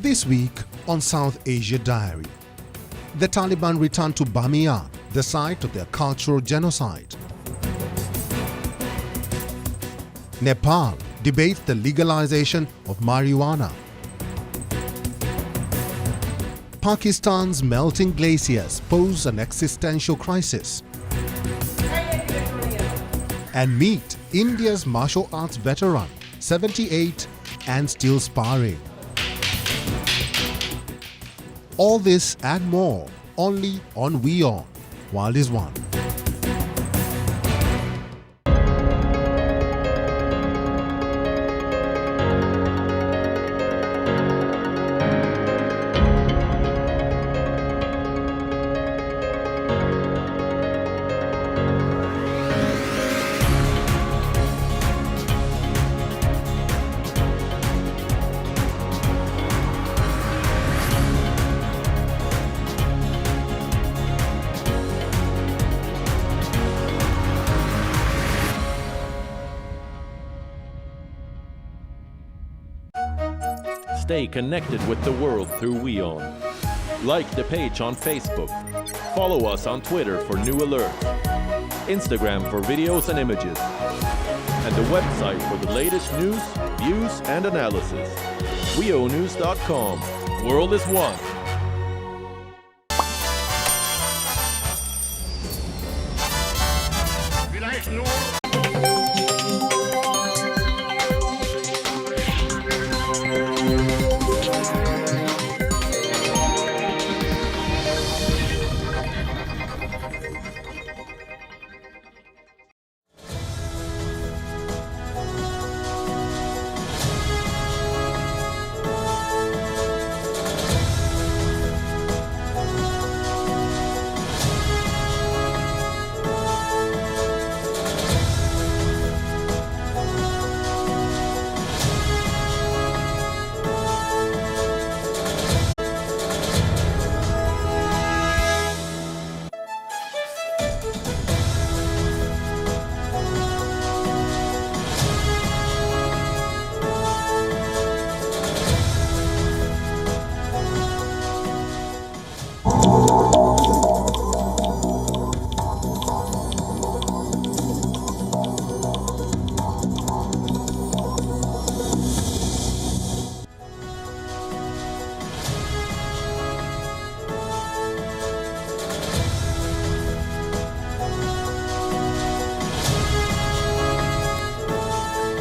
This week on South Asia Diary, the Taliban returned to Bamyan, the site of their cultural genocide. Nepal debates the legalization of marijuana. Pakistan's melting glaciers pose an existential crisis. And meet India's martial arts veteran, 78 and still sparring. All this and more only on WION World is One. Stay connected with the world through WION. Like the page on Facebook. Follow us on Twitter for new alerts. Instagram for videos and images. And the website for the latest news, views, and analysis. WIOnews.com. World is one.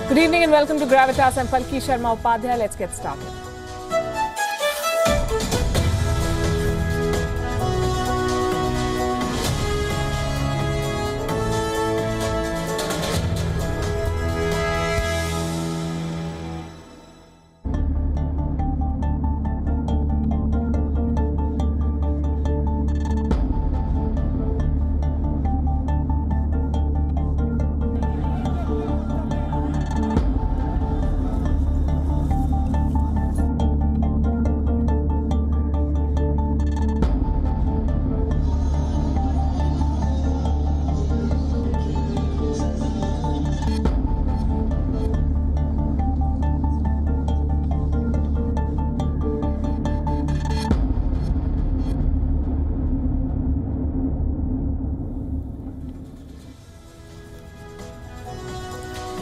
Good evening and welcome to Gravitas. I'm Palki Sharma Upadhyay. Let's get started.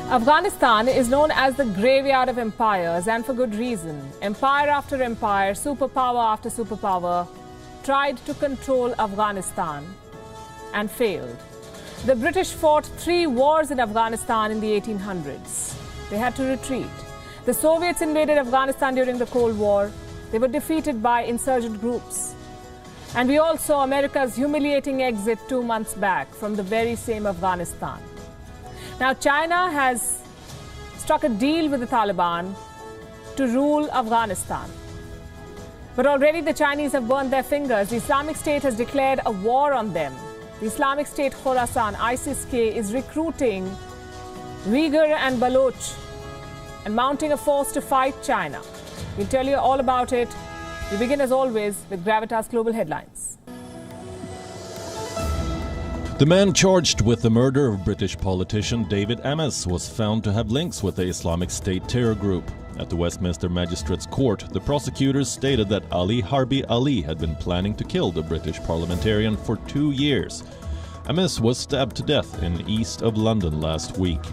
Afghanistan is known as the graveyard of empires, and for good reason. Empire after empire, superpower after superpower tried to control Afghanistan and failed. The British fought 3 wars in Afghanistan in the 1800s. They had to retreat. The Soviets invaded Afghanistan during the Cold War. They were defeated by insurgent groups. And we all saw America's humiliating exit 2 months back from the very same Afghanistan. Now, China has struck a deal with the Taliban to rule Afghanistan. But already the Chinese have burned their fingers. The Islamic State has declared a war on them. The Islamic State Khorasan, ISIS-K, is recruiting Uyghur and Baloch and mounting a force to fight China. We'll tell you all about it. We begin as always with Gravitas Global Headlines. The man charged with the murder of British politician David Ames was found to have links with the Islamic State terror group. At the Westminster Magistrates Court, the prosecutors stated that Ali Harbi Ali had been planning to kill the British parliamentarian for 2 years. Ames was stabbed to death in east of London last week.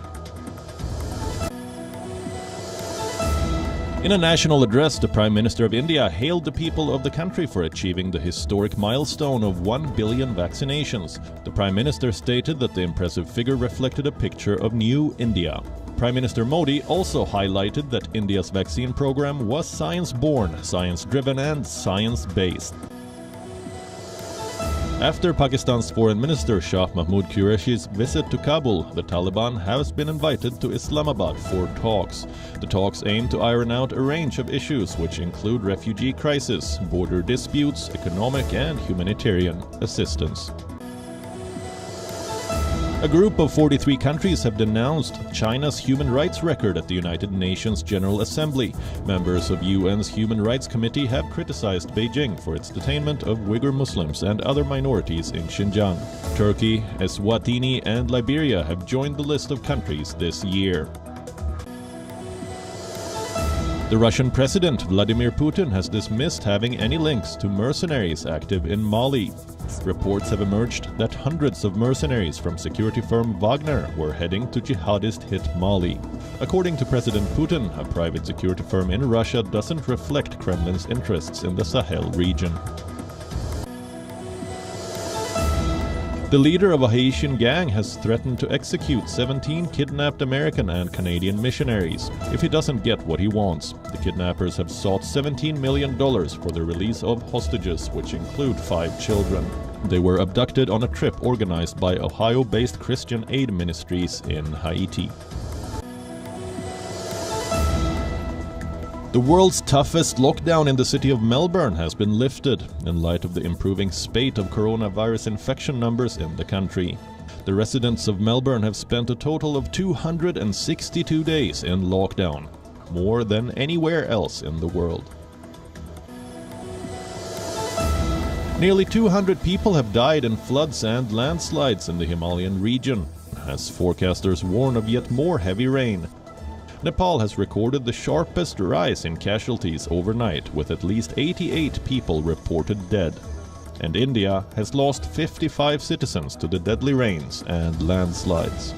In a national address, the Prime Minister of India hailed the people of the country for achieving the historic milestone of 1 billion vaccinations. The Prime Minister stated that the impressive figure reflected a picture of new India. Prime Minister Modi also highlighted that India's vaccine program was science-born, science-driven and science-based. After Pakistan's Foreign Minister Shah Mahmood Qureshi's visit to Kabul, the Taliban has been invited to Islamabad for talks. The talks aim to iron out a range of issues which include refugee crisis, border disputes, economic and humanitarian assistance. A group of 43 countries have denounced China's human rights record at the United Nations General Assembly. Members of UN's Human Rights Committee have criticized Beijing for its detainment of Uyghur Muslims and other minorities in Xinjiang. Turkey, Eswatini and Liberia have joined the list of countries this year. The Russian President Vladimir Putin has dismissed having any links to mercenaries active in Mali. Reports have emerged that hundreds of mercenaries from security firm Wagner were heading to jihadist-hit Mali. According to President Putin, a private security firm in Russia doesn't reflect Kremlin's interests in the Sahel region. The leader of a Haitian gang has threatened to execute 17 kidnapped American and Canadian missionaries if he doesn't get what he wants. The kidnappers have sought $17 million for the release of hostages, which include 5 children. They were abducted on a trip organized by Ohio-based Christian Aid Ministries in Haiti. The world's toughest lockdown in the city of Melbourne has been lifted in light of the improving spate of coronavirus infection numbers in the country. The residents of Melbourne have spent a total of 262 days in lockdown, more than anywhere else in the world. Nearly 200 people have died in floods and landslides in the Himalayan region, as forecasters warn of yet more heavy rain. Nepal has recorded the sharpest rise in casualties overnight, with at least 88 people reported dead. And India has lost 55 citizens to the deadly rains and landslides.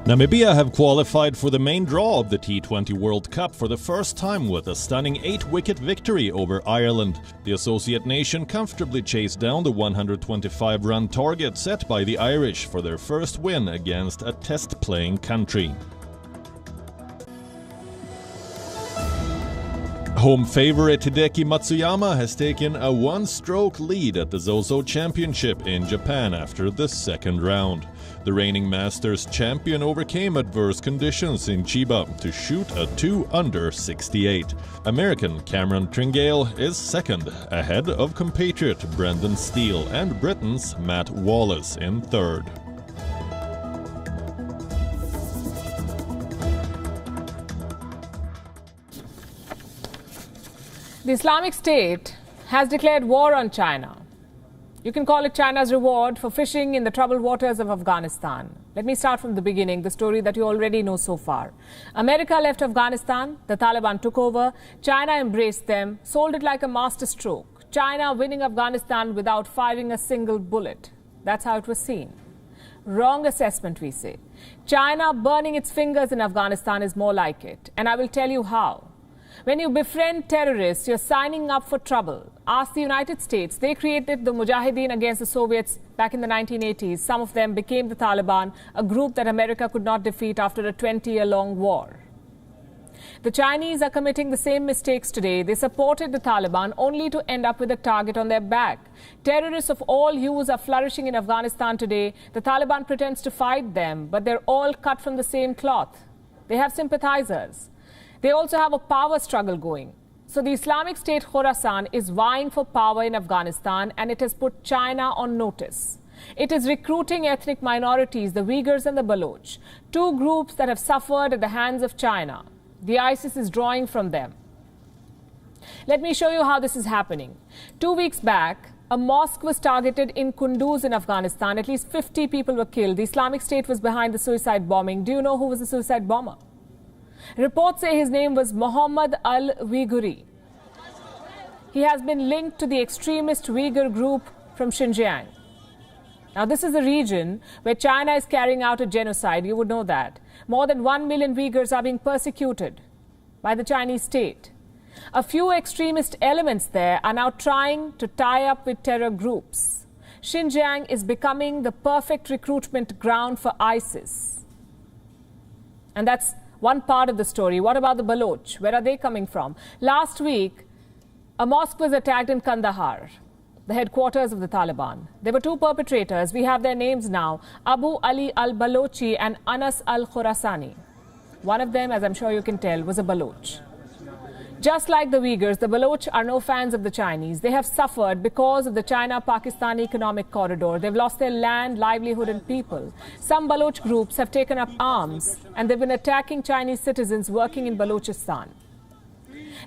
Namibia have qualified for the main draw of the T20 World Cup for the first time with a stunning 8-wicket victory over Ireland. The associate nation comfortably chased down the 125-run target set by the Irish for their first win against a test-playing country. Home favorite Hideki Matsuyama has taken a one-stroke lead at the Zozo Championship in Japan after the second round. The reigning Masters champion overcame adverse conditions in Chiba to shoot a 2-under 68. American Cameron Tringale is second, ahead of compatriot Brendan Steele and Britain's Matt Wallace in third. The Islamic State has declared war on China. You can call it China's reward for fishing in the troubled waters of Afghanistan. Let me start from the beginning, the story that you already know so far. America left Afghanistan, the Taliban took over, China embraced them, sold it like a masterstroke. China winning Afghanistan without firing a single bullet. That's how it was seen. Wrong assessment, we say. China burning its fingers in Afghanistan is more like it, and I will tell you how. When you befriend terrorists, you're signing up for trouble. Ask the United States. They created the Mujahideen against the Soviets back in the 1980s. Some of them became the Taliban, a group that America could not defeat after a 20-year-long war. The Chinese are committing the same mistakes today. They supported the Taliban only to end up with a target on their back. Terrorists of all hues are flourishing in Afghanistan today. The Taliban pretends to fight them, but they're all cut from the same cloth. They have sympathizers. They also have a power struggle going. So the Islamic State Khorasan is vying for power in Afghanistan, and it has put China on notice. It is recruiting ethnic minorities, the Uyghurs and the Baloch, two groups that have suffered at the hands of China. The ISIS is drawing from them. Let me show you how this is happening. 2 weeks back, a mosque was targeted in Kunduz in Afghanistan. At least 50 people were killed. The Islamic State was behind the suicide bombing. Do you know who was the suicide bomber? Reports say his name was Mohammad al-Uyguri. He has been linked to the extremist Uyghur group from Xinjiang. Now, this is a region where China is carrying out a genocide. You would know that. More than 1 million Uyghurs are being persecuted by the Chinese state. A few extremist elements there are now trying to tie up with terror groups. Xinjiang is becoming the perfect recruitment ground for ISIS. And that's one part of the story. What about the Baloch? Where are they coming from? Last week, a mosque was attacked in Kandahar, the headquarters of the Taliban. There were 2 perpetrators. We have their names now, Abu Ali al-Balochi and Anas al-Khurasani. One of them, as I'm sure you can tell, was a Baloch. Just like the Uyghurs, the Baloch are no fans of the Chinese. They have suffered because of the China-Pakistan economic corridor. They've lost their land, livelihood and people. Some Baloch groups have taken up arms and they've been attacking Chinese citizens working in Balochistan.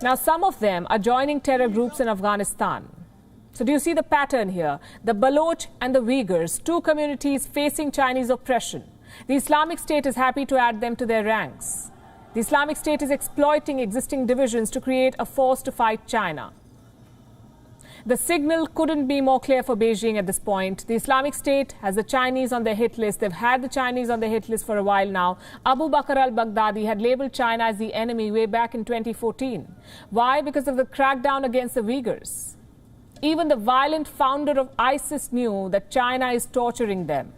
Now, some of them are joining terror groups in Afghanistan. So do you see the pattern here? The Baloch and the Uyghurs, 2 communities facing Chinese oppression. The Islamic State is happy to add them to their ranks. The Islamic State is exploiting existing divisions to create a force to fight China. The signal couldn't be more clear for Beijing at this point. The Islamic State has the Chinese on their hit list. They've had the Chinese on their hit list for a while now. Abu Bakr al-Baghdadi had labeled China as the enemy way back in 2014. Why? Because of the crackdown against the Uyghurs. Even the violent founder of ISIS knew that China is torturing them.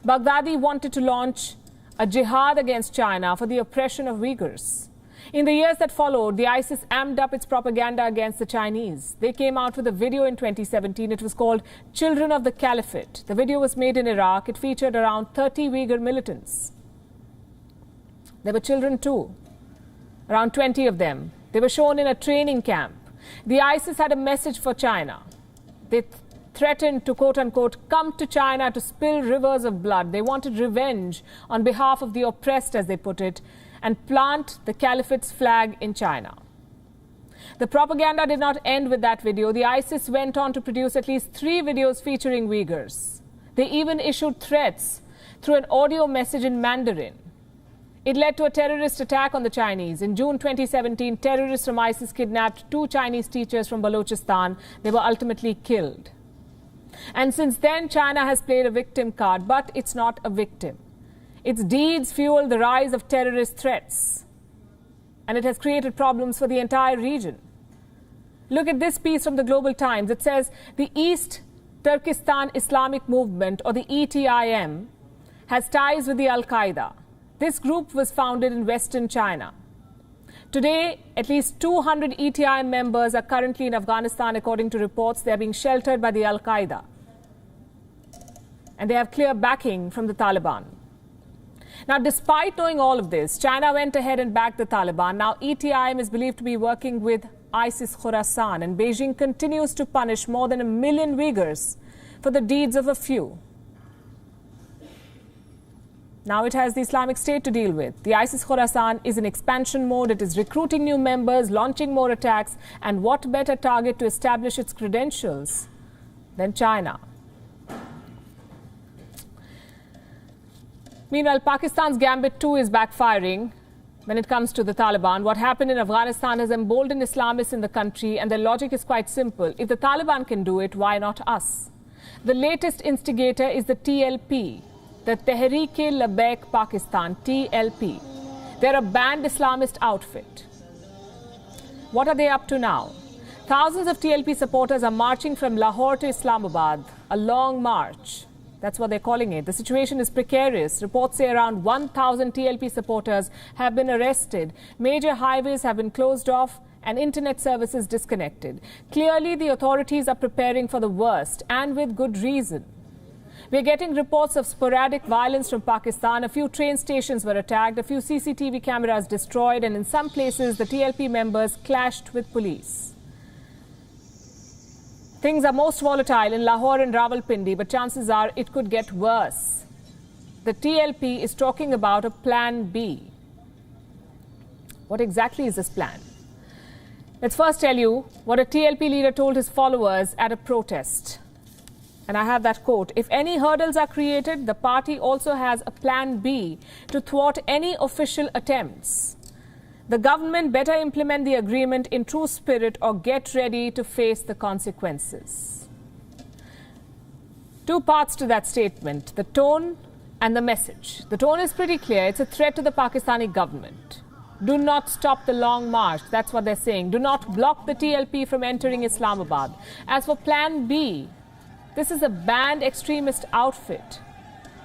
Baghdadi wanted to launch a jihad against China for the oppression of Uyghurs. In the years that followed, the ISIS amped up its propaganda against the Chinese. They came out with a video in 2017. It was called Children of the Caliphate. The video was made in Iraq. It featured around 30 Uyghur militants. There were children too, around 20 of them. They were shown in a training camp. The ISIS had a message for China. They threatened to, quote-unquote, come to China to spill rivers of blood. They wanted revenge on behalf of the oppressed, as they put it, and plant the caliphate's flag in China. The propaganda did not end with that video. The ISIS went on to produce at least 3 videos featuring Uyghurs. They even issued threats through an audio message in Mandarin. It led to a terrorist attack on the Chinese. In June 2017, terrorists from ISIS kidnapped 2 Chinese teachers from Balochistan. They were ultimately killed. And since then, China has played a victim card, but it's not a victim. Its deeds fuel the rise of terrorist threats, and it has created problems for the entire region. Look at this piece from the Global Times. It says the East Turkestan Islamic Movement, or the ETIM, has ties with the Al-Qaeda. This group was founded in Western China. Today, at least 200 ETIM members are currently in Afghanistan, according to reports. They are being sheltered by the Al-Qaeda. And they have clear backing from the Taliban. Now, despite knowing all of this, China went ahead and backed the Taliban. Now, ETIM is believed to be working with ISIS Khorasan, and Beijing continues to punish more than 1 million Uyghurs for the deeds of a few. Now it has the Islamic State to deal with. The ISIS Khorasan is in expansion mode. It is recruiting new members, launching more attacks. And what better target to establish its credentials than China? Meanwhile, Pakistan's gambit too is backfiring when it comes to the Taliban. What happened in Afghanistan has emboldened Islamists in the country, and their logic is quite simple. If the Taliban can do it, why not us? The latest instigator is the TLP, the Tehreek-e-Labbaik Pakistan, TLP. They're a banned Islamist outfit. What are they up to now? Thousands of TLP supporters are marching from Lahore to Islamabad, a long march. That's what they're calling it. The situation is precarious. Reports say around 1,000 TLP supporters have been arrested. Major highways have been closed off and internet services disconnected. Clearly, the authorities are preparing for the worst, and with good reason. We're getting reports of sporadic violence from Pakistan. A few train stations were attacked, a few CCTV cameras destroyed, and in some places, the TLP members clashed with police. Things are most volatile in Lahore and Rawalpindi, but chances are it could get worse. The TLP is talking about a plan B. What exactly is this plan? Let's first tell you what a TLP leader told his followers at a protest. And I have that quote: "If any hurdles are created, the party also has a plan B to thwart any official attempts. The government better implement the agreement in true spirit or get ready to face the consequences." Two parts to that statement: the tone and the message. The tone is pretty clear. It's a threat to the Pakistani government. Do not stop the long march. That's what they're saying. Do not block the TLP from entering Islamabad. As for plan B, this is a banned extremist outfit.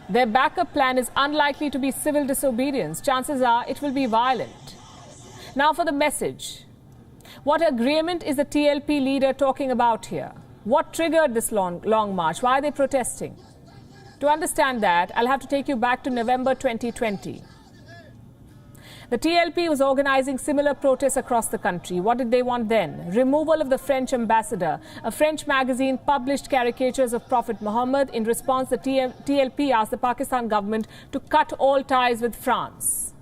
Their backup plan is unlikely to be civil disobedience. Chances are it will be violent. Now for the message. What agreement is the TLP leader talking about here? What triggered this long march? Why are they protesting? To understand that, I'll have to take you back to November 2020. The TLP was organizing similar protests across the country. What did they want then? Removal of the French ambassador. A French magazine published caricatures of Prophet Muhammad. In response, the TLP asked the Pakistan government to cut all ties with France.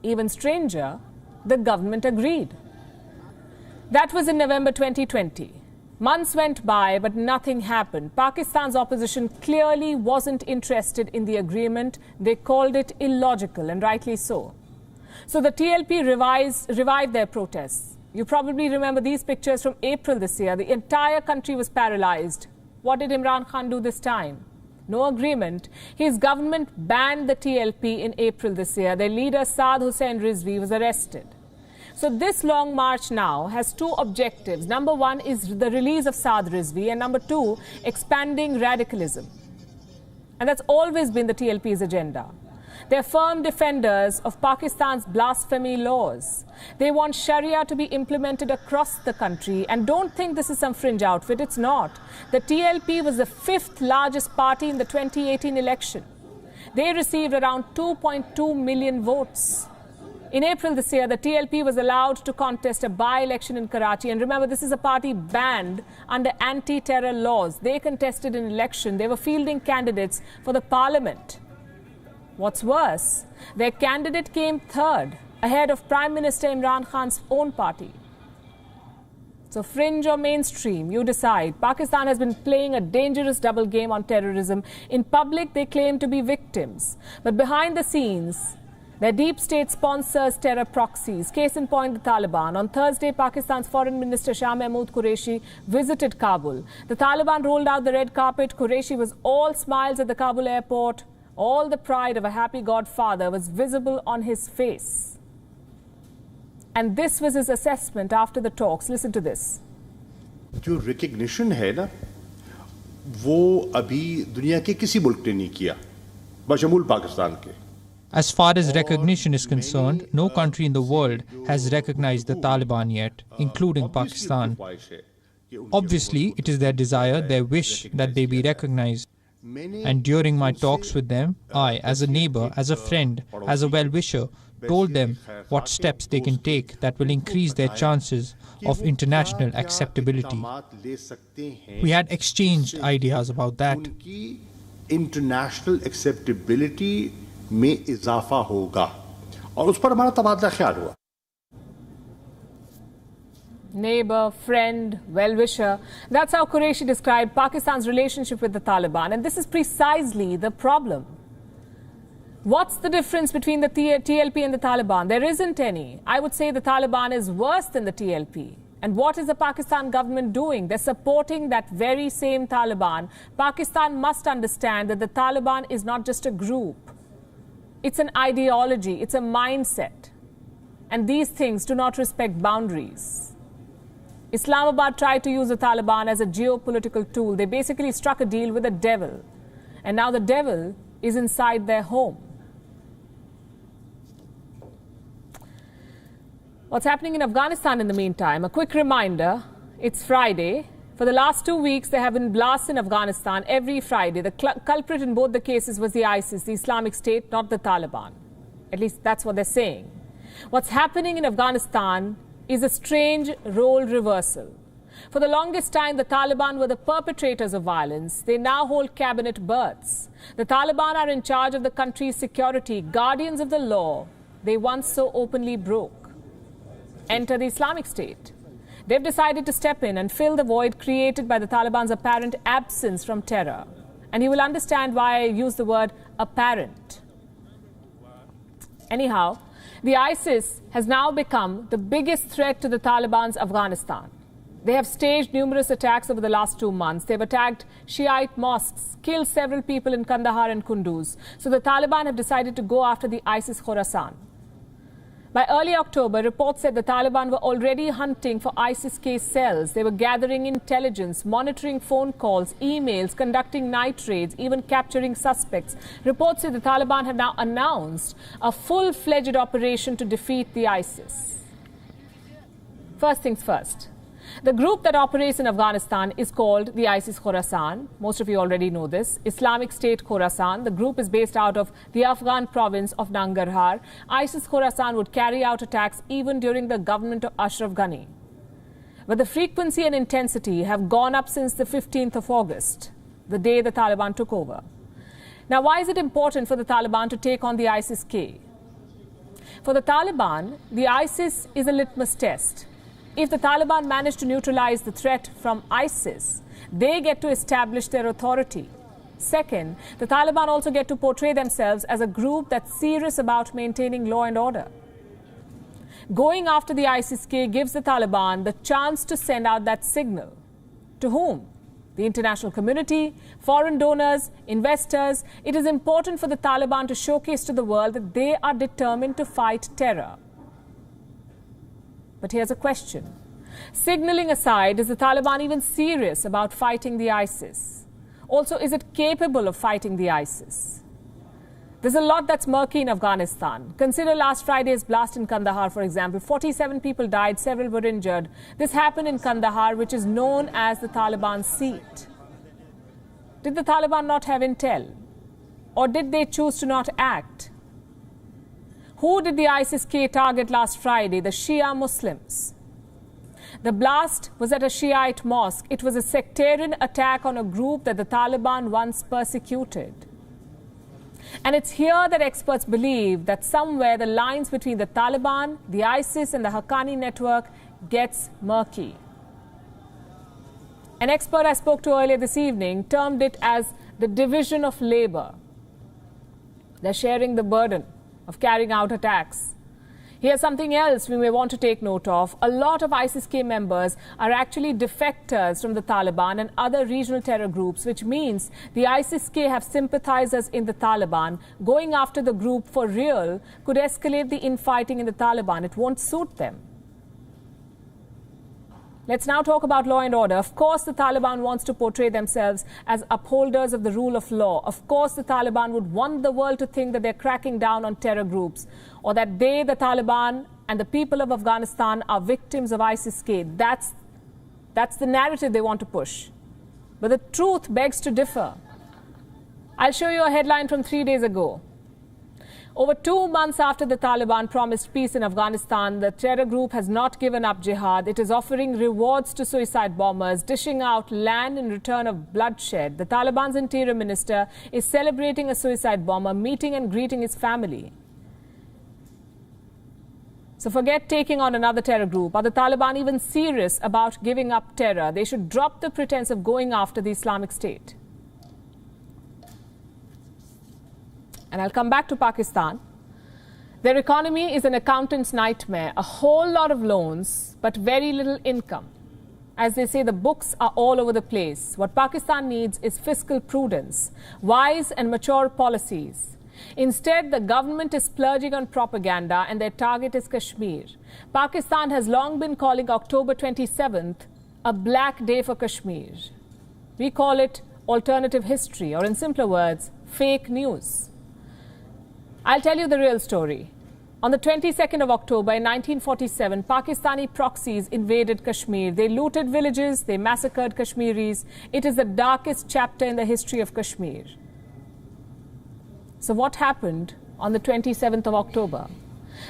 Even stranger, the government agreed. That was in November 2020. Months went by, but nothing happened. Pakistan's opposition clearly wasn't interested in the agreement. They called it illogical, and rightly so. So the TLP revived their protests. You probably remember these pictures from April this year. The entire country was paralyzed. What did Imran Khan do this time? No agreement. His government banned the TLP in April this year. Their leader, Saad Hussain Rizvi, was arrested. So this long march now has two objectives. Number one is the release of Saad Rizvi, and number two, expanding radicalism. And that's always been the TLP's agenda. They're firm defenders of Pakistan's blasphemy laws. They want Sharia to be implemented across the country. And don't think this is some fringe outfit. It's not. The TLP was the fifth largest party in the 2018 election. They received around 2.2 million votes. In April this year, the TLP was allowed to contest a by-election in Karachi. And remember, this is a party banned under anti-terror laws. They contested an election. They were fielding candidates for the parliament. What's worse, their candidate came third, ahead of Prime Minister Imran Khan's own party. So fringe or mainstream, you decide. Pakistan has been playing a dangerous double game on terrorism. In public, they claim to be victims. But behind the scenes, their deep state sponsors terror proxies. Case in point, the Taliban. On Thursday, Pakistan's Foreign Minister Shah Mahmood Qureshi visited Kabul. The Taliban rolled out the red carpet. Qureshi was all smiles at the Kabul airport. All the pride of a happy godfather was visible on his face. And this was his assessment after the talks. Listen to this. जो recognition है ना, वो अभी दुनिया के किसी मुल्क ने नहीं किया, बशमूल पाकिस्तान के. As far as recognition is concerned, no country in the world has recognized the Taliban yet, including Pakistan. Obviously, it is their desire, their wish that they be recognized. And during my talks with them, I, as a neighbor, as a friend, as a well-wisher, told them what steps they can take that will increase their chances of international acceptability. We had exchanged ideas about that. International acceptability में इजाफा होगा और उस पर हमारा तबादला ख्याल हुआ. Neighbor, friend, well-wisher. That's how Qureshi described Pakistan's relationship with the Taliban. And this is precisely the problem. What's the difference between the TLP and the Taliban? There isn't any. I would say the Taliban is worse than the TLP. And what is the Pakistan government doing? They're supporting that very same Taliban. Pakistan must understand that the Taliban is not just a group. It's an ideology, it's a mindset. And these things do not respect boundaries. Islamabad tried to use the Taliban as a geopolitical tool. They basically struck a deal with the devil. And now the devil is inside their home. What's happening in Afghanistan in the meantime? A quick reminder, it's Friday. For the last 2 weeks, there have been blasts in Afghanistan every Friday. The culprit in both the cases was the ISIS, the Islamic State, not the Taliban. At least that's what they're saying. What's happening in Afghanistan is a strange role reversal. For the longest time, the Taliban were the perpetrators of violence. They now hold cabinet berths. The Taliban are in charge of the country's security, guardians of the law they once so openly broke. enter the Islamic State. They've decided to step in and fill the void created by the Taliban's apparent absence from terror. And you will understand why I use the word apparent. Anyhow, the ISIS has now become the biggest threat to the Taliban's Afghanistan. They have staged numerous attacks over the last 2 months. They've attacked Shiite mosques, killed several people in Kandahar and Kunduz. So the Taliban have decided to go after the ISIS Khorasan. By early October, reports said the Taliban were already hunting for ISIS-K cells. They were gathering intelligence, monitoring phone calls, emails, conducting night raids, even capturing suspects. Reports say the Taliban have now announced a full-fledged operation to defeat the ISIS. First things first. The group that operates in Afghanistan is called the ISIS Khorasan. Most of you already know this. Islamic State Khorasan. The group is based out of the Afghan province of Nangarhar. ISIS Khorasan would carry out attacks even during the government of Ashraf Ghani. But the frequency and intensity have gone up since the 15th of August, the day the Taliban took over. Now, why is it important for the Taliban to take on the ISIS-K? For the Taliban, the ISIS is a litmus test. If the Taliban manage to neutralize the threat from ISIS, they get to establish their authority. Second, the Taliban also get to portray themselves as a group that's serious about maintaining law and order. Going after the ISIS-K gives the Taliban the chance to send out that signal. To whom? The international community, foreign donors, investors. It is important for the Taliban to showcase to the world that they are determined to fight terror. But here's a question. Signaling aside, is the Taliban even serious about fighting the ISIS? Also, is it capable of fighting the ISIS? There's a lot that's murky in Afghanistan. Consider last Friday's blast in Kandahar, for example. 47 people died, several were injured. This happened in Kandahar, which is known as the Taliban seat. Did the Taliban not have intel? Or did they choose to not act? Who did the ISIS-K target last Friday? The Shia Muslims. The blast was at a Shiite mosque. It was a sectarian attack on a group that the Taliban once persecuted. And it's here that experts believe that somewhere the lines between the Taliban, the ISIS and the Haqqani network gets murky. An expert I spoke to earlier this evening termed it as the division of labor. They're sharing the burden of carrying out attacks. Here's something else we may want to take note of. A lot of ISIS-K members are actually defectors from the Taliban and other regional terror groups, which means the ISIS-K have sympathizers in the Taliban. Going after the group for real could escalate the infighting in the Taliban. It won't suit them. Let's now talk about law and order. Of course, the Taliban wants to portray themselves as upholders of the rule of law. Of course, the Taliban would want the world to think that they're cracking down on terror groups, or that they, the Taliban, and the people of Afghanistan are victims of ISIS-K. That's the narrative they want to push. But the truth begs to differ. I'll show you a headline from 3 days ago. Over 2 months after the Taliban promised peace in Afghanistan, the terror group has not given up jihad. It is offering rewards to suicide bombers, dishing out land in return of bloodshed. The Taliban's interior minister is celebrating a suicide bomber, meeting and greeting his family. So forget taking on another terror group. Are the Taliban even serious about giving up terror? They should drop the pretense of going after the Islamic State. And I'll come back to Pakistan. Their economy is an accountant's nightmare. A whole lot of loans, but very little income. As they say, the books are all over the place. What Pakistan needs is fiscal prudence, wise and mature policies. Instead, the government is splurging on propaganda and their target is Kashmir. Pakistan has long been calling October 27th a black day for Kashmir. We call it alternative history, or in simpler words, fake news. I'll tell you the real story. On the 22nd of October in 1947, Pakistani proxies invaded Kashmir. They looted villages, they massacred Kashmiris. It is the darkest chapter in the history of Kashmir. So what happened on the 27th of October?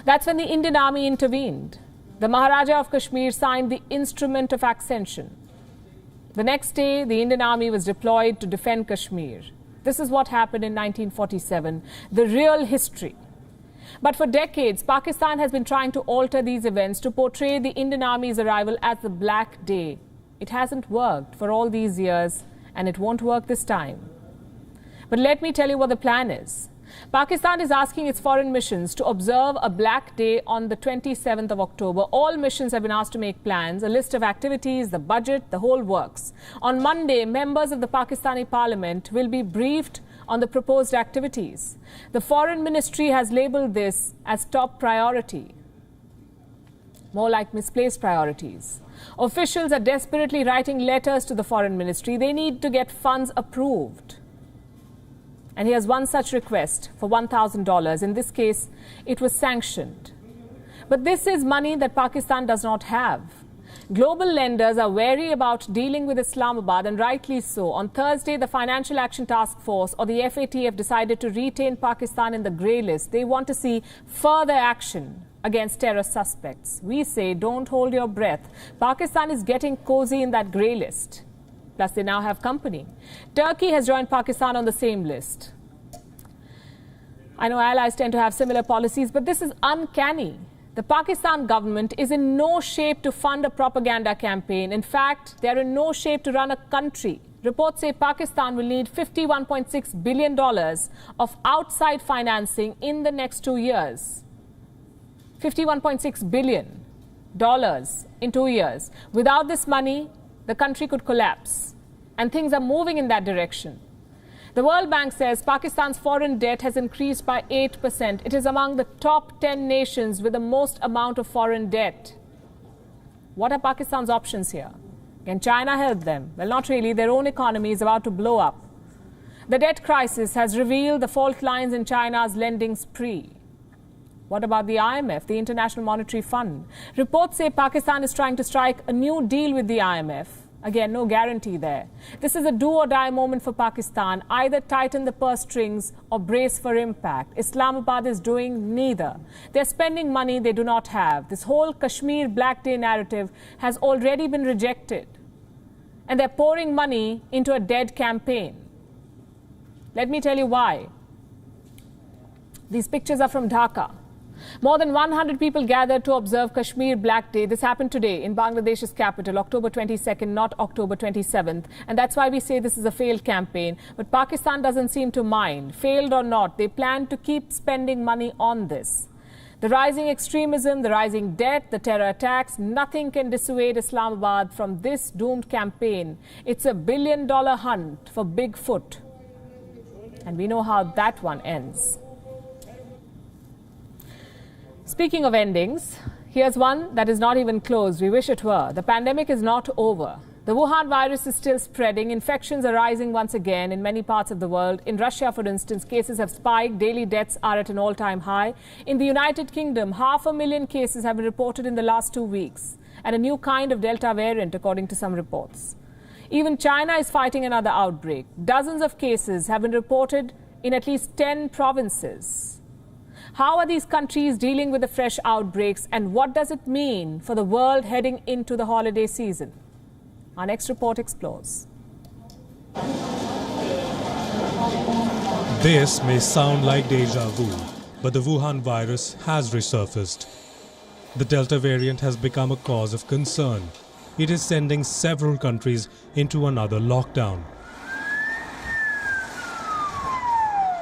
That's when the Indian Army intervened. The Maharaja of Kashmir signed the Instrument of Accession. The next day, the Indian Army was deployed to defend Kashmir. This is what happened in 1947, the real history. But for decades, Pakistan has been trying to alter these events to portray the Indian Army's arrival as the Black Day. It hasn't worked for all these years, and it won't work this time. But let me tell you what the plan is. Pakistan is asking its foreign missions to observe a Black Day on the 27th of October. All missions have been asked to make plans, a list of activities, the budget, the whole works. On Monday, members of the Pakistani parliament will be briefed on the proposed activities. The foreign ministry has labelled this as top priority, more like misplaced priorities. Officials are desperately writing letters to the foreign ministry. They need to get funds approved. And here's one such request for $1,000. In this case, it was sanctioned. But this is money that Pakistan does not have. Global lenders are wary about dealing with Islamabad, and rightly so. On Thursday, the Financial Action Task Force, or the FATF, decided to retain Pakistan in the grey list. They want to see further action against terror suspects. We say, don't hold your breath. Pakistan is getting cozy in that grey list. Plus, they now have company. Turkey has joined Pakistan on the same list. I know allies tend to have similar policies, but this is uncanny. The Pakistan government is in no shape to fund a propaganda campaign. In fact, they are in no shape to run a country. Reports say Pakistan will need $51.6 billion of outside financing in the next 2 years. $51.6 billion in 2 years. Without this money, the country could collapse. And things are moving in that direction. The World Bank says Pakistan's foreign debt has increased by 8%. It is among the top 10 nations with the most amount of foreign debt. What are Pakistan's options here? Can China help them? Well, not really. Their own economy is about to blow up. The debt crisis has revealed the fault lines in China's lending spree. What about the IMF, the International Monetary Fund? Reports say Pakistan is trying to strike a new deal with the IMF. Again, no guarantee there. This is a do-or-die moment for Pakistan. Either tighten the purse strings or brace for impact. Islamabad is doing neither. They're spending money they do not have. This whole Kashmir Black Day narrative has already been rejected. And they're pouring money into a dead campaign. Let me tell you why. These pictures are from Dhaka. More than 100 people gathered to observe Kashmir Black Day. This happened today in Bangladesh's capital, October 22nd, not October 27th. And that's why we say this is a failed campaign. But Pakistan doesn't seem to mind. Failed or not, they plan to keep spending money on this. The rising extremism, the rising debt, the terror attacks, nothing can dissuade Islamabad from this doomed campaign. It's a billion-dollar hunt for Bigfoot. And we know how that one ends. Speaking of endings, here's one that is not even close. We wish it were. The pandemic is not over. The Wuhan virus is still spreading. Infections are rising once again in many parts of the world. In Russia, for instance, cases have spiked. Daily deaths are at an all-time high. In the United Kingdom, 500,000 cases have been reported in the last 2 weeks. And a new kind of Delta variant, according to some reports. Even China is fighting another outbreak. Dozens of cases have been reported in at least 10 provinces. How are these countries dealing with the fresh outbreaks, and what does it mean for the world heading into the holiday season? Our next report explores. This may sound like deja vu, but the Wuhan virus has resurfaced. The Delta variant has become a cause of concern. It is sending several countries into another lockdown.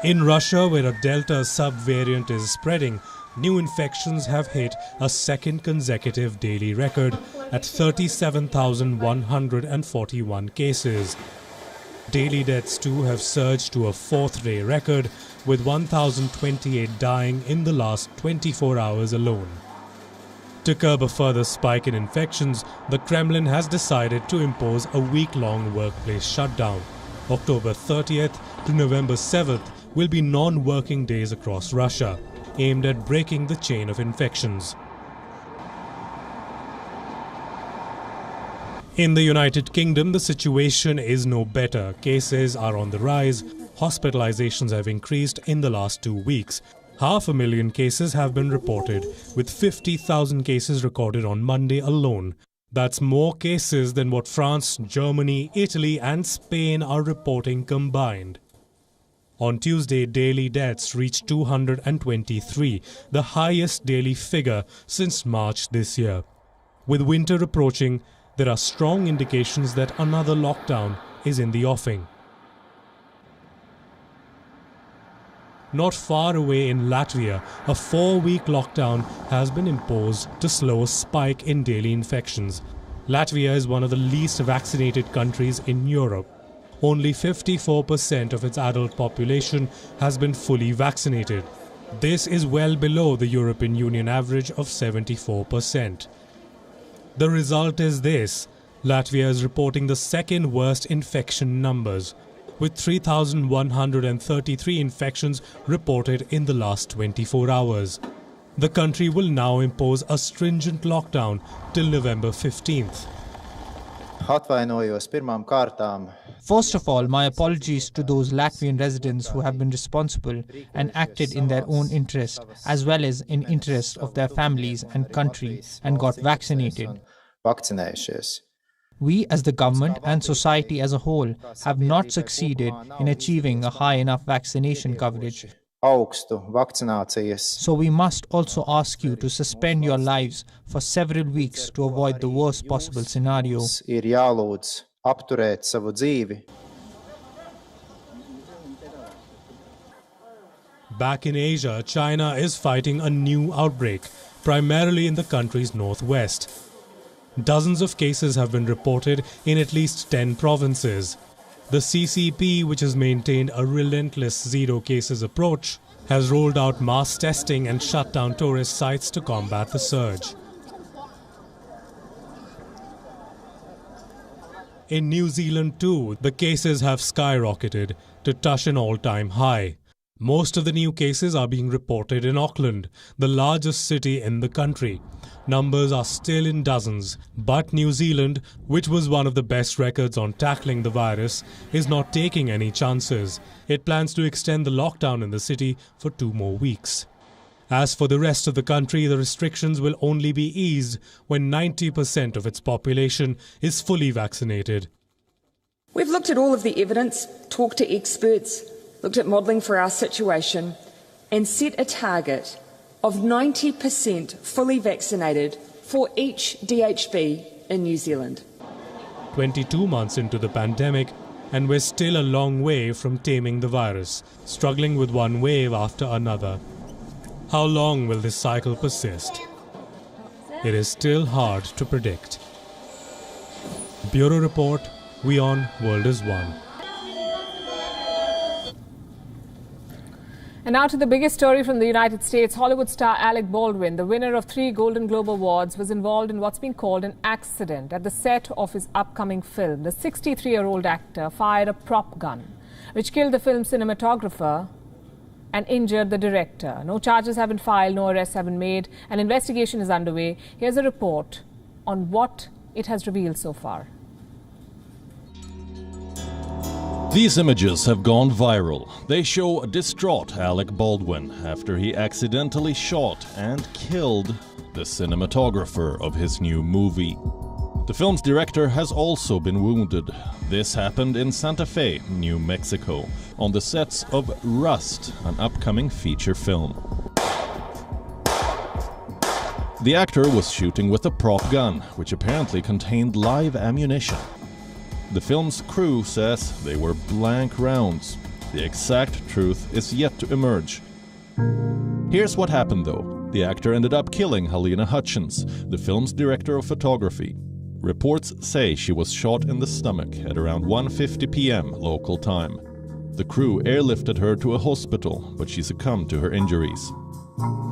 In Russia, where a Delta subvariant is spreading, new infections have hit a second consecutive daily record at 37,141 cases. Daily deaths too have surged to a fourth-day record, with 1,028 dying in the last 24 hours alone. To curb a further spike in infections, the Kremlin has decided to impose a week-long workplace shutdown. October 30th to November 7th will be non-working days across Russia, aimed at breaking the chain of infections. In the United Kingdom, the situation is no better. Cases are on the rise. Hospitalizations have increased in the last 2 weeks. 500,000 cases have been reported, with 50,000 cases recorded on Monday alone. That's more cases than what France, Germany, Italy and Spain are reporting combined. On Tuesday, daily deaths reached 223, the highest daily figure since March this year. With winter approaching, there are strong indications that another lockdown is in the offing. Not far away in Latvia, a 4-week lockdown has been imposed to slow a spike in daily infections. Latvia is one of the least vaccinated countries in Europe. Only 54% of its adult population has been fully vaccinated. This is well below the European Union average of 74%. The result is this: Latvia is reporting the second worst infection numbers, with 3,133 infections reported in the last 24 hours. The country will now impose a stringent lockdown till November 15th. First of all, my apologies to those Latvian residents who have been responsible and acted in their own interest, as well as in interest of their families and country, and got vaccinated. We as the government and society as a whole have not succeeded in achieving a high enough vaccination coverage. So we must also ask you to suspend your lives for several weeks to avoid the worst possible scenario. Back in Asia, China is fighting a new outbreak, primarily in the country's northwest. Dozens of cases have been reported in at least 10 provinces. The CCP, which has maintained a relentless zero cases approach, has rolled out mass testing and shut down tourist sites to combat the surge. In New Zealand too, the cases have skyrocketed to touch an all-time high. Most of the new cases are being reported in Auckland, the largest city in the country. Numbers are still in dozens, but New Zealand, which was one of the best records on tackling the virus, is not taking any chances. It plans to extend the lockdown in the city for 2 more weeks. As for the rest of the country, the restrictions will only be eased when 90% of its population is fully vaccinated. We've looked at all of the evidence, talked to experts, looked at modelling for our situation, and set a target of 90% fully vaccinated for each DHB in New Zealand. 22 months into the pandemic, and we're still a long way from taming the virus, struggling with one wave after another. How long will this cycle persist? It is still hard to predict. Bureau Report, WION World is One. And now to the biggest story from the United States. Hollywood star Alec Baldwin, the winner of 3 Golden Globe Awards, was involved in what's been called an accident at the set of his upcoming film. The 63-year-old actor fired a prop gun, which killed the film's cinematographer and injured the director. No charges have been filed, no arrests have been made. An investigation is underway. Here's a report on what it has revealed so far. These images have gone viral. They show a distraught Alec Baldwin after he accidentally shot and killed the cinematographer of his new movie. The film's director has also been wounded. This happened in Santa Fe, New Mexico, on the sets of Rust, an upcoming feature film. The actor was shooting with a prop gun, which apparently contained live ammunition. The film's crew says they were blank rounds. The exact truth is yet to emerge. Here's what happened though. The actor ended up killing Helena Hutchins, the film's director of photography. Reports say she was shot in the stomach at around 1:50 p.m. local time. The crew airlifted her to a hospital, but she succumbed to her injuries.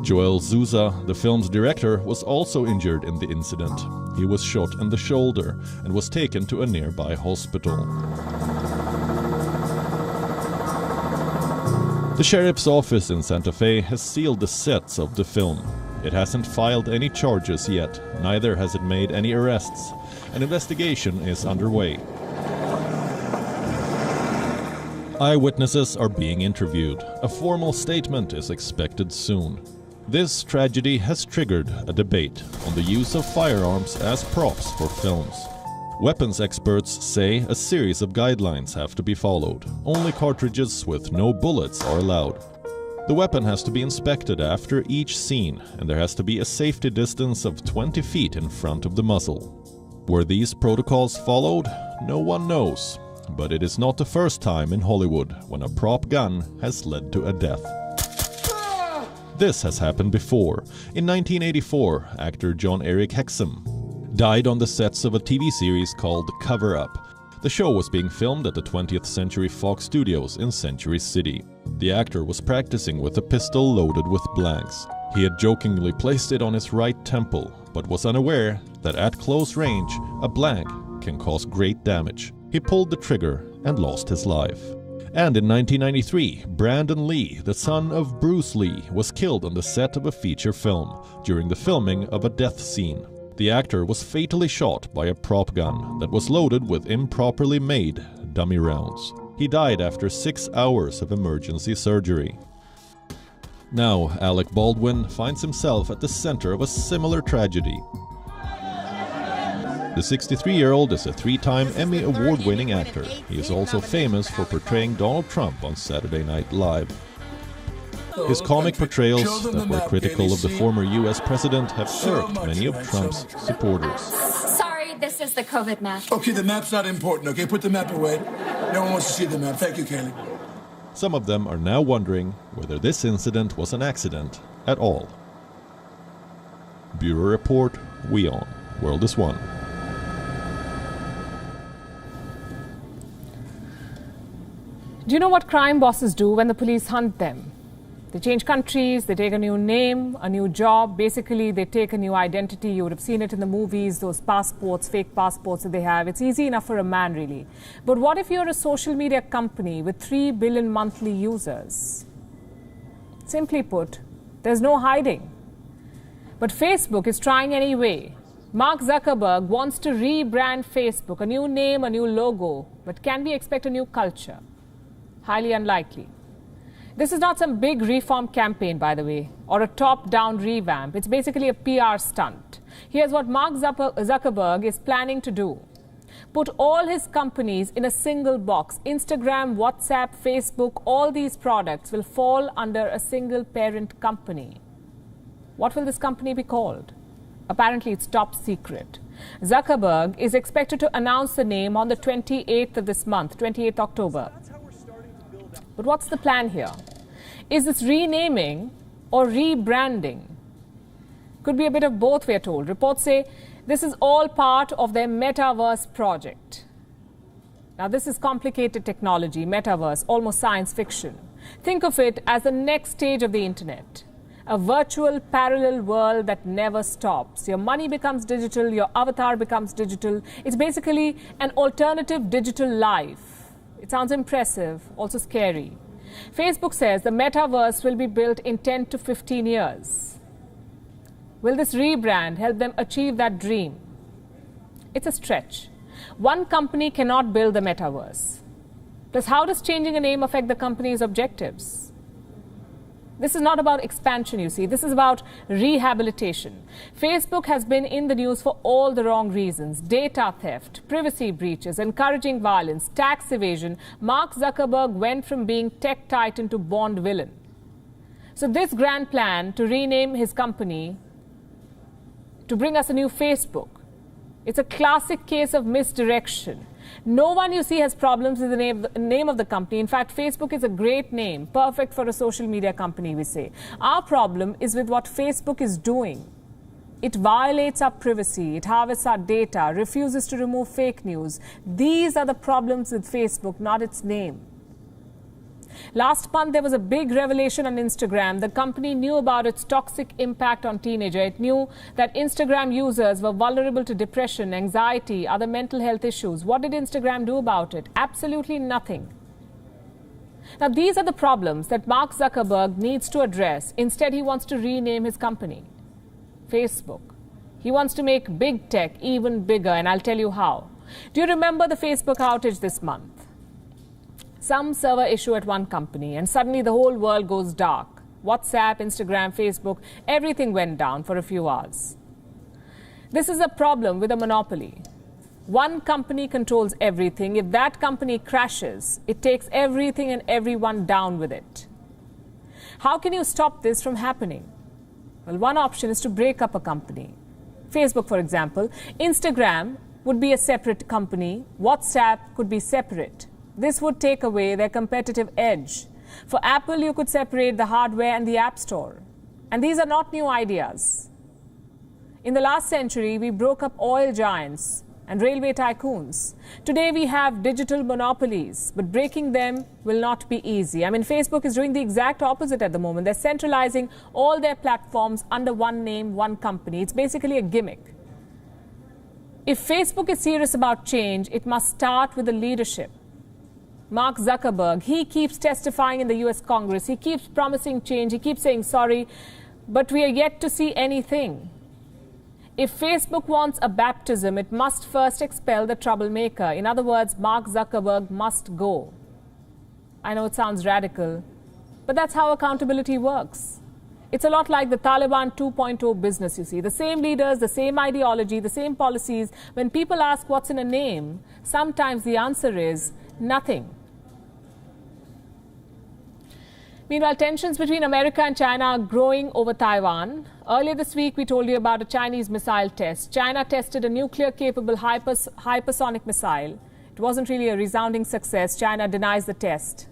Joel Souza, the film's director, was also injured in the incident. He was shot in the shoulder and was taken to a nearby hospital. The sheriff's office in Santa Fe has sealed the sets of the film. It hasn't filed any charges yet, neither has it made any arrests. An investigation is underway. Eyewitnesses are being interviewed. A formal statement is expected soon. This tragedy has triggered a debate on the use of firearms as props for films. Weapons experts say a series of guidelines have to be followed. Only cartridges with no bullets are allowed. The weapon has to be inspected after each scene, and there has to be a safety distance of 20 feet in front of the muzzle. Were these protocols followed? No one knows. But it is not the first time in Hollywood when a prop gun has led to a death. This has happened before. In 1984, actor John Eric Hexum died on the sets of a TV series called Cover Up. The show was being filmed at the 20th Century Fox Studios in Century City. The actor was practicing with a pistol loaded with blanks. He had jokingly placed it on his right temple, but was unaware that at close range, a blank can cause great damage. He pulled the trigger and lost his life. And in 1993, Brandon Lee, the son of Bruce Lee, was killed on the set of a feature film during the filming of a death scene. The actor was fatally shot by a prop gun that was loaded with improperly made dummy rounds. He died after 6 hours of emergency surgery. Now, Alec Baldwin finds himself at the center of a similar tragedy. The 63-year-old is a 3-time Emmy Award-winning actor. He is also famous for portraying Donald Trump on Saturday Night Live. His comic portrayals that were critical of the former US president have irked many of Trump's supporters. Sorry, this is the COVID map. Okay, the map's not important, okay? Put the map away. No one wants to see the map. Thank you, Kaylee. Some of them are now wondering whether this incident was an accident at all. Bureau Report, WION. World is One. Do you know what crime bosses do when the police hunt them? They change countries, they take a new name, a new job. Basically, they take a new identity. You would have seen it in the movies, those passports, fake passports that they have. It's easy enough for a man, really. But what if you're a social media company with 3 billion monthly users? Simply put, there's no hiding. But Facebook is trying anyway. Mark Zuckerberg wants to rebrand Facebook, a new name, a new logo. But can we expect a new culture? Highly unlikely. This is not some big reform campaign, by the way, or a top-down revamp. It's basically a PR stunt. Here's what Mark Zuckerberg is planning to do. Put all his companies in a single box. Instagram, WhatsApp, Facebook, all these products will fall under a single parent company. What will this company be called? Apparently, it's top secret. Zuckerberg is expected to announce the name on the 28th of this month, 28th October. But what's the plan here? Is this renaming or rebranding? Could be a bit of both, we're told. Reports say this is all part of their metaverse project. Now, this is complicated technology, metaverse, almost science fiction. Think of it as the next stage of the internet. A virtual parallel world that never stops. Your money becomes digital, your avatar becomes digital. It's basically an alternative digital life. It sounds impressive, also scary. Facebook says the metaverse will be built in 10 to 15 years. Will this rebrand help them achieve that dream? It's a stretch. One company cannot build the metaverse. Plus, how does changing a name affect the company's objectives? This is not about expansion, you see. This is about rehabilitation. Facebook has been in the news for all the wrong reasons. Data theft, privacy breaches, encouraging violence, tax evasion. Mark Zuckerberg went from being tech titan to Bond villain. So this grand plan to rename his company, to bring us a new Facebook, it's a classic case of misdirection. No one you see has problems with the name of the company. In fact, Facebook is a great name, perfect for a social media company, we say. Our problem is with what Facebook is doing. It violates our privacy, it harvests our data, refuses to remove fake news. These are the problems with Facebook, not its name. Last month, there was a big revelation on Instagram. The company knew about its toxic impact on teenagers. It knew that Instagram users were vulnerable to depression, anxiety, other mental health issues. What did Instagram do about it? Absolutely nothing. Now, these are the problems that Mark Zuckerberg needs to address. Instead, he wants to rename his company, Facebook. He wants to make big tech even bigger, and I'll tell you how. Do you remember the Facebook outage this month? Some server issue at one company, and suddenly the whole world goes dark. WhatsApp, Instagram, Facebook, everything went down for a few hours. This is a problem with a monopoly. One company controls everything. If that company crashes, it takes everything and everyone down with it. How can you stop this from happening? Well, one option is to break up a company. Facebook, for example. Instagram would be a separate company. WhatsApp could be separate. This would take away their competitive edge. For Apple, you could separate the hardware and the App Store. And these are not new ideas. In the last century, we broke up oil giants and railway tycoons. Today, we have digital monopolies, but breaking them will not be easy. I mean, Facebook is doing the exact opposite at the moment. They're centralizing all their platforms under one name, one company. It's basically a gimmick. If Facebook is serious about change, it must start with the leadership. Mark Zuckerberg, he keeps testifying in the US Congress. He keeps promising change. He keeps saying sorry, but we are yet to see anything. If Facebook wants a baptism, it must first expel the troublemaker. In other words, Mark Zuckerberg must go. I know it sounds radical, but that's how accountability works. It's a lot like the Taliban 2.0 business, you see. The same leaders, the same ideology, the same policies. When people ask what's in a name, sometimes the answer is nothing. Meanwhile, tensions between America and China are growing over Taiwan. Earlier this week, we told you about a Chinese missile test. China tested a nuclear-capable hypersonic missile. It wasn't really a resounding success. China denies the test.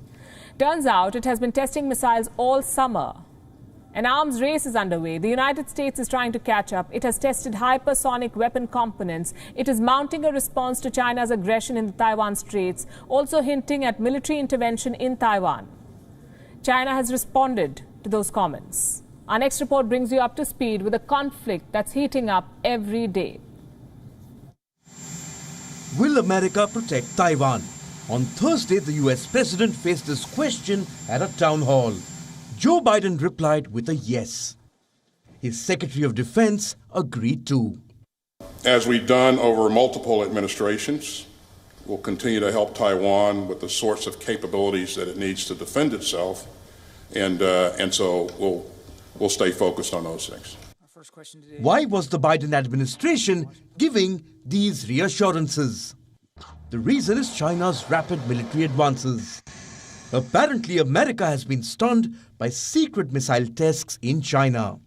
Turns out it has been testing missiles all summer. An arms race is underway. The United States is trying to catch up. It has tested hypersonic weapon components. It is mounting a response to China's aggression in the Taiwan Straits, also hinting at military intervention in Taiwan. China has responded to those comments. Our next report brings you up to speed with a conflict that's heating up every day. Will America protect Taiwan? On Thursday, the US president faced this question at a town hall. Joe Biden replied with a yes. His Secretary of Defense agreed too. As we've done over multiple administrations, we'll continue to help Taiwan with the sorts of capabilities that it needs to defend itself, and so we'll stay focused on those things. Why was the Biden administration giving these reassurances? The reason is China's rapid military advances. Apparently, America has been stunned by secret missile tests in China.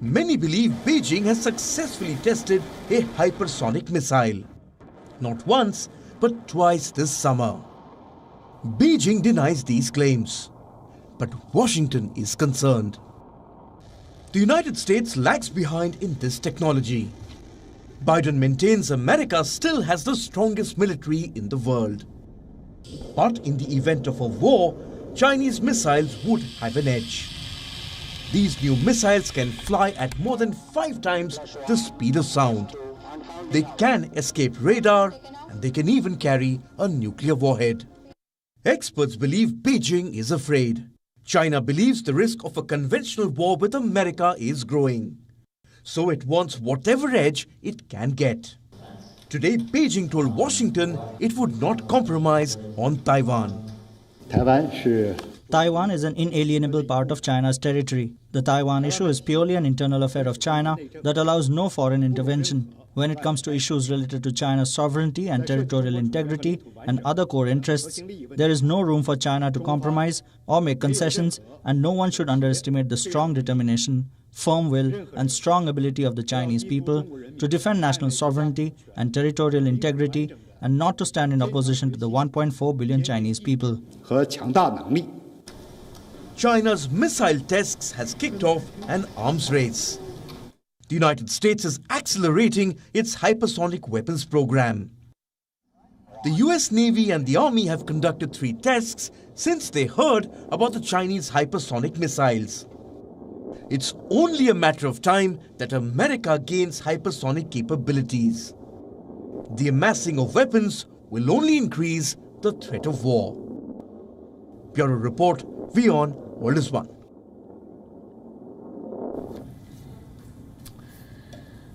Many believe Beijing has successfully tested a hypersonic missile. Not once, but twice this summer. Beijing denies these claims, but Washington is concerned. The United States lags behind in this technology. Biden maintains America still has the strongest military in the world. But in the event of a war, Chinese missiles would have an edge. These new missiles can fly at more than 5 times the speed of sound. They can escape radar, and they can even carry a nuclear warhead. Experts believe Beijing is afraid. China believes the risk of a conventional war with America is growing. So it wants whatever edge it can get. Today, Beijing told Washington it would not compromise on Taiwan. Taiwan is an inalienable part of China's territory. The Taiwan issue is purely an internal affair of China that allows no foreign intervention. When it comes to issues related to China's sovereignty and territorial integrity and other core interests, there is no room for China to compromise or make concessions, and no one should underestimate the strong determination, firm will and strong ability of the Chinese people to defend national sovereignty and territorial integrity and not to stand in opposition to the 1.4 billion Chinese people. China's missile tests has kicked off an arms race. The United States is accelerating its hypersonic weapons program. The US Navy and the Army have conducted 3 tests since they heard about the Chinese hypersonic missiles. It's only a matter of time that America gains hypersonic capabilities. The amassing of weapons will only increase the threat of war. Bureau Report, WION World is One.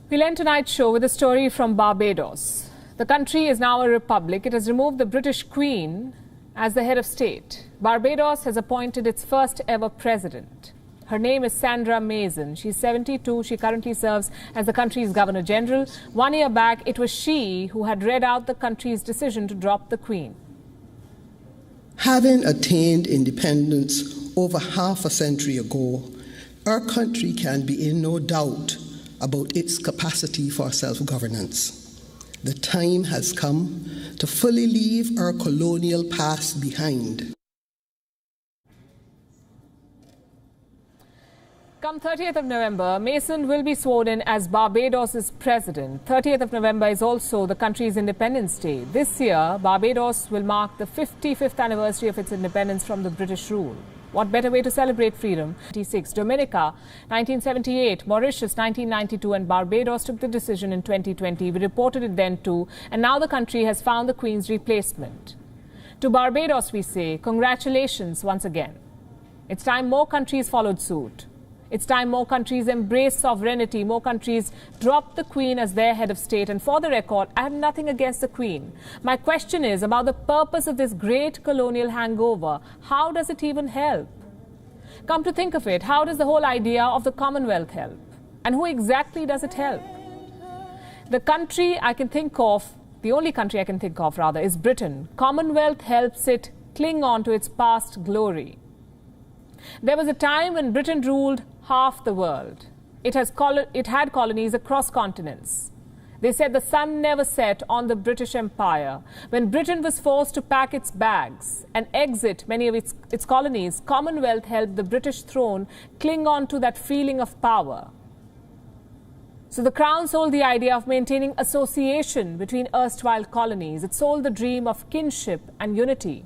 We'll end tonight's show with a story from Barbados. The country is now a republic. It has removed the British Queen as the head of state. Barbados has appointed its first ever president. Her name is Sandra Mason. She's 72. She currently serves as the country's Governor General. 1 year back, it was she who had read out the country's decision to drop the Queen. Having attained independence over half a century ago, our country can be in no doubt about its capacity for self-governance. The time has come to fully leave our colonial past behind. Come 30th of November, Mason will be sworn in as Barbados' president. 30th of November is also the country's Independence Day. This year, Barbados will mark the 55th anniversary of its independence from the British rule. What better way to celebrate freedom? 1996, Dominica, 1978, Mauritius, 1992, and Barbados took the decision in 2020. We reported it then too, and now the country has found the Queen's replacement. To Barbados, we say, congratulations once again. It's time more countries followed suit. It's time more countries embrace sovereignty, more countries drop the Queen as their head of state. And for the record, I have nothing against the Queen. My question is about the purpose of this great colonial hangover. How does it even help? Come to think of it, how does the whole idea of the Commonwealth help? And who exactly does it help? The country I can think of, the only country I can think of rather, is Britain. Commonwealth helps it cling on to its past glory. There was a time when Britain ruled half the world. It had colonies across continents. They said the sun never set on the British Empire. When Britain was forced to pack its bags and exit many of its colonies, Commonwealth helped the British throne cling on to that feeling of power. So the Crown sold the idea of maintaining association between erstwhile colonies. It sold the dream of kinship and unity.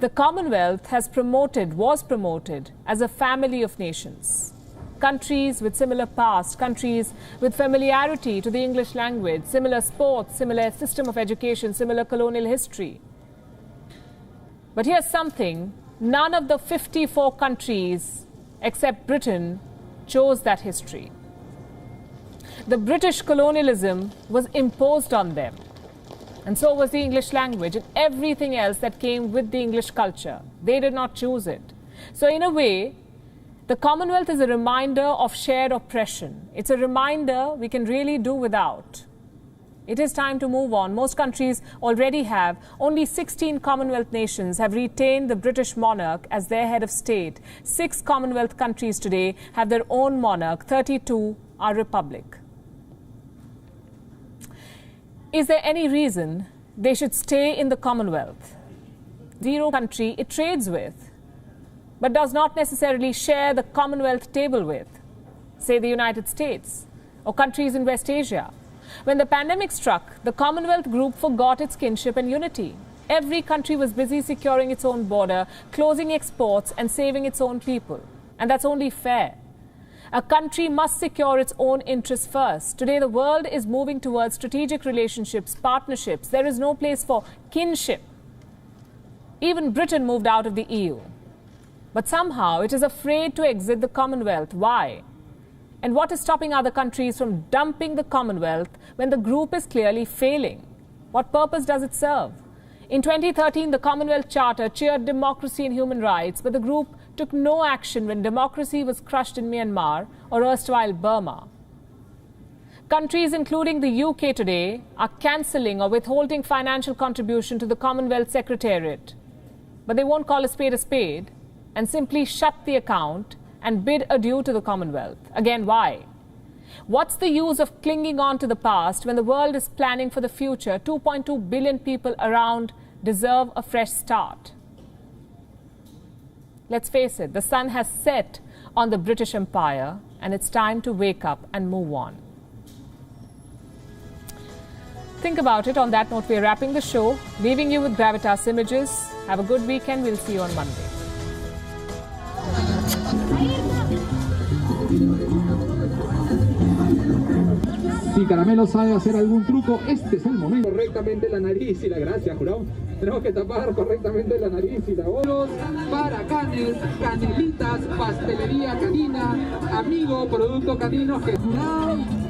The Commonwealth was promoted as a family of nations. Countries with similar past, countries with familiarity to the English language, similar sports, similar system of education, similar colonial history. But here's something, none of the 54 countries except Britain chose that history. The British colonialism was imposed on them. And so was the English language and everything else that came with the English culture. They did not choose it. So in a way, the Commonwealth is a reminder of shared oppression. It's a reminder we can really do without. It is time to move on. Most countries already have. Only 16 Commonwealth nations have retained the British monarch as their head of state. 6 Commonwealth countries today have their own monarch. 32 are republic. Is there any reason they should stay in the Commonwealth? Zero country it trades with, but does not necessarily share the Commonwealth table with, say the United States or countries in West Asia. When the pandemic struck, the Commonwealth group forgot its kinship and unity. Every country was busy securing its own border, closing exports and saving its own people. And that's only fair. A country must secure its own interests first. Today, the world is moving towards strategic relationships, partnerships. There is no place for kinship. Even Britain moved out of the EU. But somehow it is afraid to exit the Commonwealth. Why? And what is stopping other countries from dumping the Commonwealth when the group is clearly failing? What purpose does it serve? In 2013, the Commonwealth Charter cheered democracy and human rights, but the group took no action when democracy was crushed in Myanmar or erstwhile Burma. Countries including the UK today are cancelling or withholding financial contribution to the Commonwealth Secretariat. But they won't call a spade and simply shut the account and bid adieu to the Commonwealth. Again, why? What's the use of clinging on to the past when the world is planning for the future? 2.2 billion people around deserve a fresh start. Let's face it, the sun has set on the British Empire and it's time to wake up and move on. Think about it. On that note, we're wrapping the show, leaving you with Gravitas images. Have a good weekend. We'll see you on Monday. Si Caramelo sabe hacer algún truco, este es el momento. Correctamente la nariz y la gracia, jurado. Tenemos que tapar correctamente la nariz y la voz. Para canes, canelitas, pastelería canina, amigo, producto canino, jurado.